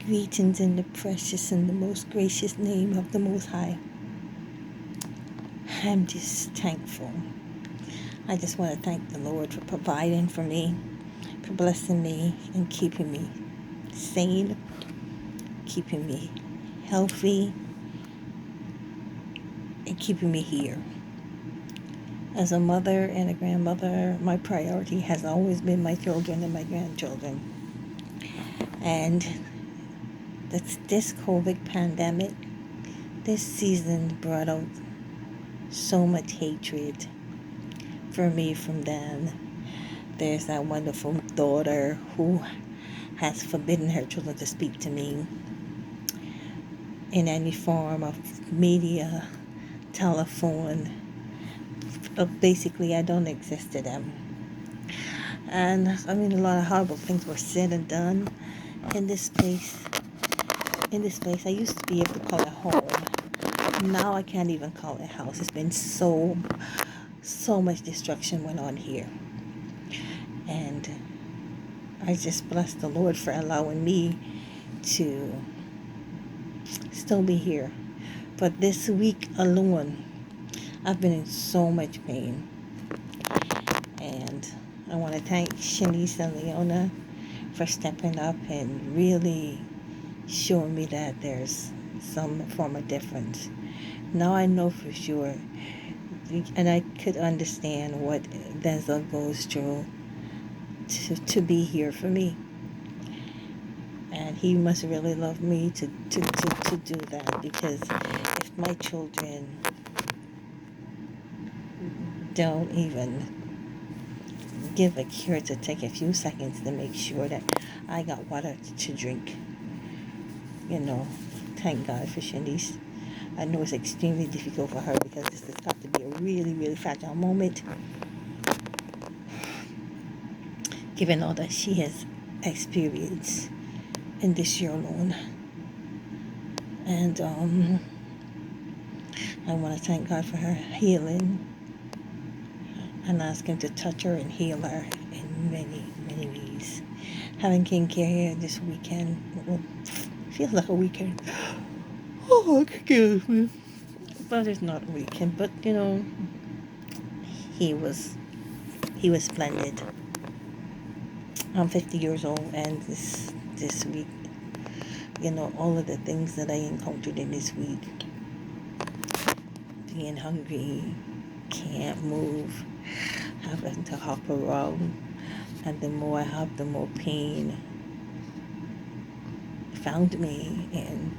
Greetings in the precious and the most gracious name of the Most High. I'm just thankful. I just want to thank the Lord for providing for me, for blessing me and keeping me sane, keeping me healthy, and keeping me here. As a mother and a grandmother, my priority has always been my children and my grandchildren. And this COVID pandemic, this season brought out so much hatred for me from them. There's that wonderful daughter who has forbidden her children to speak to me in any form of media, telephone. Basically, I don't exist to them. And I mean, a lot of horrible things were said and done in this place. I used to be able to call it home. Now I can't even call it house. It's been so much destruction went on here. And I just bless the Lord for allowing me to still be here. But this week alone, I've been in so much pain. And I want to thank Shanice and Leona for stepping up and really showing me that there's some form of difference. Now I know for sure, and I could understand what Denzel goes through to be here for me. And he must really love me to do that, because if my children don't even give a care to take a few seconds to make sure that I got water to drink, thank God for Shanice. I know it's extremely difficult for her because this has got to be a really, really fragile moment, given all that she has experienced in this year alone. And I want to thank God for her healing and ask Him to touch her and heal her in many, many ways. Having King Care here this weekend, well, feels like a weekend. Oh, excuse me. But it's not a weekend. But he was splendid. I'm 50 years old, and this week, all of the things that I encountered in this week, being hungry, can't move, having to hop around, and the more I hop, the more pain found me. And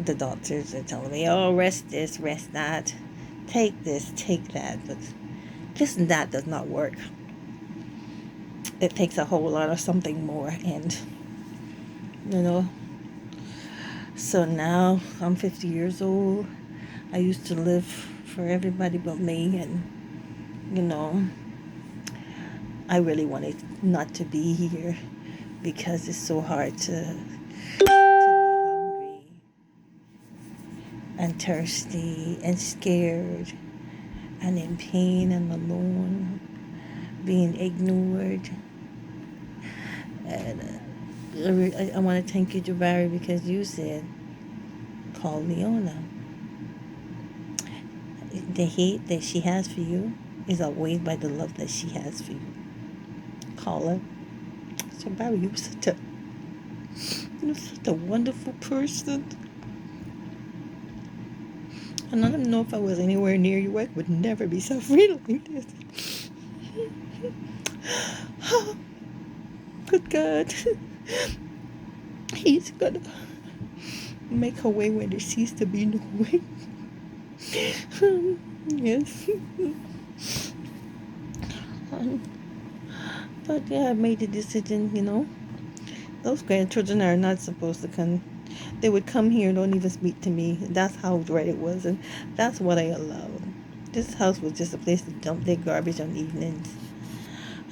the doctors are telling me, oh, rest this, rest that, take this, take that, but just that does not work. It takes a whole lot of something more. And so now I'm 50 years old. I used to live for everybody but me, and I really wanted not to be here because it's so hard to be hungry and thirsty and scared and in pain and alone, being ignored. And I want to thank you, Jabari, because you said, call Leona. The hate that she has for you is outweighed by the love that she has for you. Call her. Jabari, you're such a wonderful person. And I don't know if I was anywhere near you, I would never be suffering like this. Good God. He's gonna make a way where there seems to be no way. Yes. But yeah, I made the decision, Those grandchildren are not supposed to come. They would come here and don't even speak to me. That's how right it was, and that's what I allowed. This house was just a place to dump their garbage on evenings.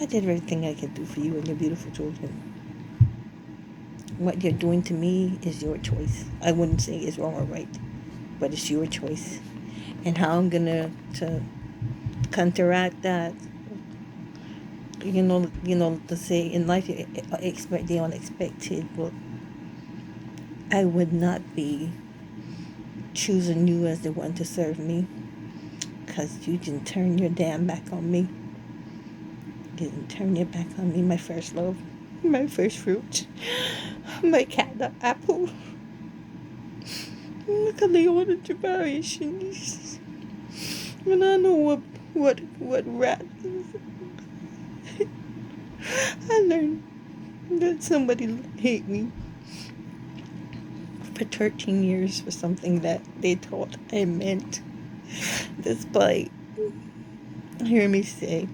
I did everything I could do for you and your beautiful children. What you're doing to me is your choice. I wouldn't say it's wrong or right, but it's your choice. And how I'm gonna to counteract that, to say in life you expect the unexpected. Well, I would not be choosing you as the one to serve me, because you didn't turn your damn back on me. You didn't turn your back on me, my first love, my first fruit, my cat, the apple. Look at the order generations. And I know what rat is. I learned that somebody hate me for 13 years for something that they thought I meant, despite hearing me say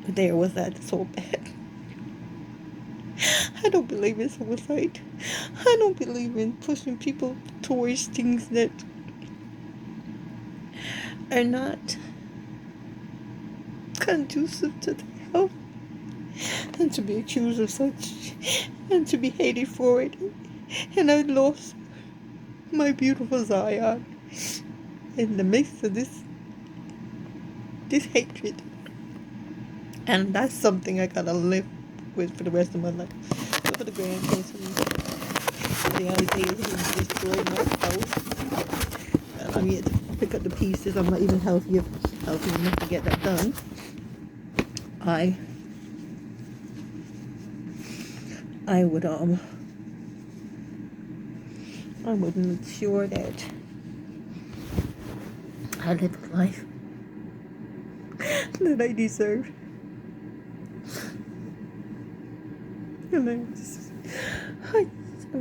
there was that so bad. I don't believe in suicide. I don't believe in pushing people towards things that are not conducive to their health, and to be accused of such, and to be hated for it. And I lost my beautiful Zion in the midst of this hatred. And that's something I gotta live with for the rest of my life. So for the grandkids who, the alligators who destroyed my house, and I'm yet to pick up the pieces. I'm not even healthy enough to get that done. I would make sure that I live a life that I deserve. And I'm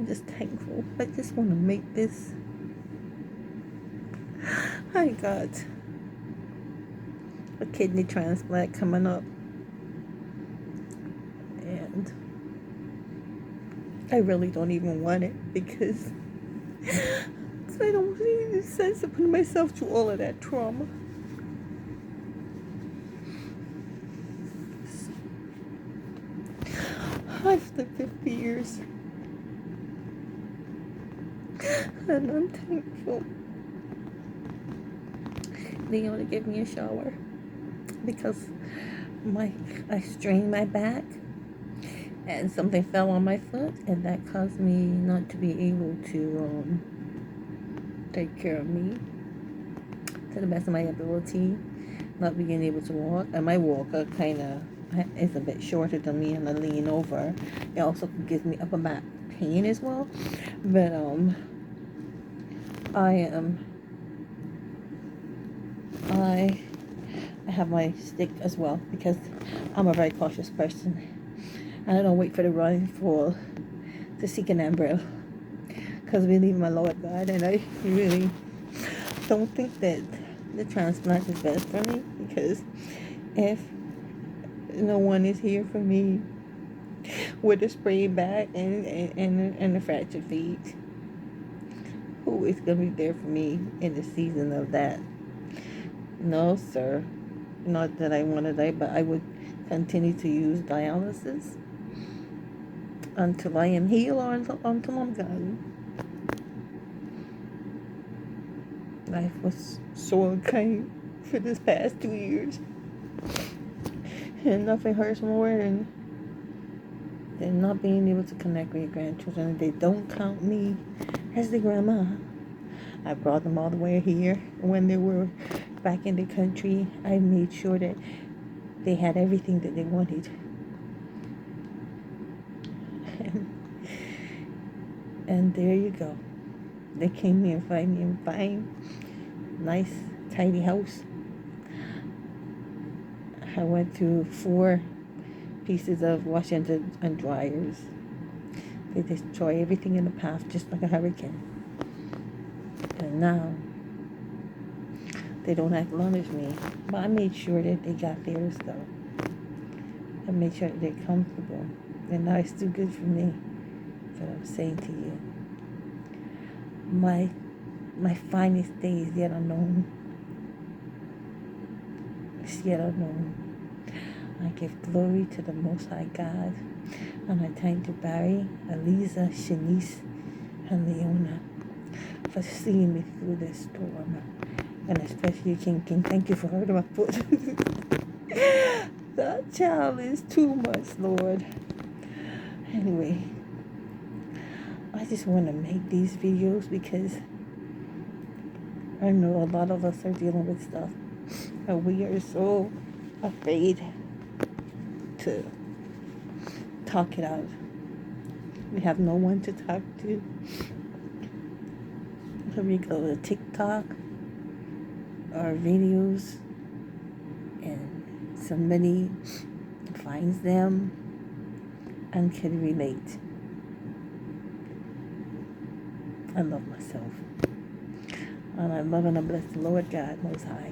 just thankful. I just want to make this. I got a kidney transplant coming up, and I really don't even want it, because I don't see any sense of putting myself through all of that trauma. I've lived 50 years, and I'm thankful they only give me a shower, because I strained my back and something fell on my foot, and that caused me not to be able to take care of me to the best of my ability, not being able to walk. And my walker kind of is a bit shorter than me, and I lean over. It also gives me upper back pain as well. But I have my stick as well, because I'm a very cautious person, and I don't wait for the rainfall to seek an umbrella, because I believe in my Lord God, and I really don't think that the transplant is best for me, because if no one is here for me with a sprained back and a fractured feet, who is going to be there for me in the season of that? No, sir. Not that I want to die, but I would continue to use dialysis until I am healed, or until I'm gone. Life was so unkind for this past 2 years, and nothing hurts more than not being able to connect with your grandchildren. They don't count me as the grandma. I brought them all the way here. When they were back in the country, I made sure that they had everything that they wanted. And there you go. They came here and find me in fine, nice, tidy house. I went through 4 pieces of washers and dryers. They destroy everything in the path, just like a hurricane. And now they don't acknowledge me, but I made sure that they got theirs though. I made sure that they're comfortable, and now it's too good for me. But I'm saying to you, my finest day is yet unknown. It's yet unknown. I give glory to the Most High God, and I thank you, Barry, Eliza, Shanice, and Leona, for seeing me through this storm. And especially King. Thank you for hurting my foot. That child is too much, Lord. Anyway, I just want to make these videos because I know a lot of us are dealing with stuff, and we are so afraid to talk it out. We have no one to talk to. So we go to TikTok or videos, and somebody finds them and can relate. I love myself. And I love and I bless the Lord God Most High.